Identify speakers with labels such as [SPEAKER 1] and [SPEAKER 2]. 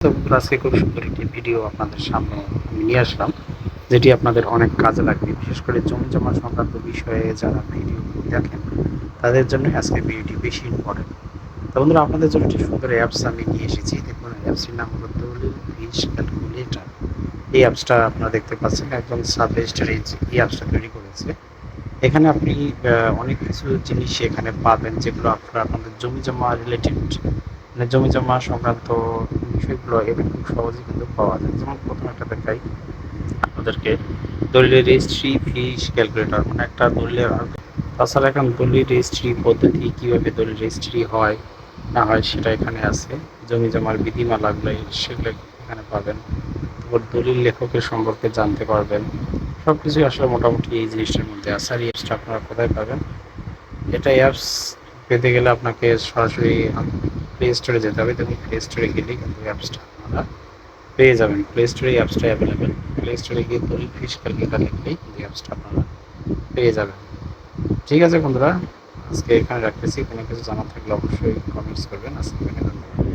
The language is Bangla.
[SPEAKER 1] তো বন্ধুরা, আজকে খুব সুন্দর একটি ভিডিও আপনাদের সামনে আমি নিয়ে আসলাম, যেটি আপনাদের অনেক কাজে লাগবে। বিশেষ করে জমি জমা সংক্রান্ত বিষয়ে যারা ভিডিও দেখেন তাদের জন্য আজকে ভিডিওটি বেশি ইম্পর্টেন্ট। তো বন্ধুরা, আপনাদের জন্য একটি সুন্দর অ্যাপস আমি নিয়ে এসেছি। দেখুন, অ্যাপসটির নাম হলো দলিল ফিশ ক্যালকুলেটর। এই অ্যাপসটা আপনারা দেখতে পাচ্ছেন, একজন সাব রেজিস্ট্রার এই অ্যাপসটা তৈরি করেছে। এখানে আপনি অনেক কিছু জিনিস এখানে পাবেন, যেগুলো আপনারা আপনাদের জমি জমা রিলেটেড, মানে জমি জমা সংক্রান্ত বিষয়গুলো এখানে খুব সহজেই কিন্তু পাওয়া যায়। যেমন প্রথম একটা দেখাই আপনাদেরকে, দলিলের রেজিস্ট্রি ফিস ক্যালকুলেটর, মানে একটা দলিলের। তাছাড়া এখন দলিল রেজিস্ট্রি পদ্ধতি, কীভাবে দলিল রেজিস্ট্রি হয় না হয় সেটা এখানে আছে। জমি জমার বিধিমালাগুলো সেগুলো এখানে পাবেন। তারপর দলিল লেখকের সম্পর্কে জানতে পারবেন। সব কিছুই আসলে মোটামুটি এই জিনিসটার মধ্যে আছে। আর এই অ্যাপসটা আপনারা কোথায় পাবেন? এটা অ্যাপস পেতে গেলে আপনাকে সরাসরি প্লে স্টোরে যেতে হবে। দেখুন, প্লে স্টোরে গেলেই কিন্তু অ্যাপসটা আপনারা পেয়ে যাবেন। প্লে স্টোরে অ্যাপসটা অ্যাভেলেবেল। প্লে স্টোরে গিয়ে দলিল ফিস ক্যালকুলেটর লিখলেই কিন্তু অ্যাপসটা আপনারা পেয়ে যাবেন। ঠিক আছে বন্ধুরা, আজকে এখানে রাখতেছি। কোনো কিছু জানা থাকলে অবশ্যই কমেন্টস করবেন। আজকে এখানে ধন্যবাদ।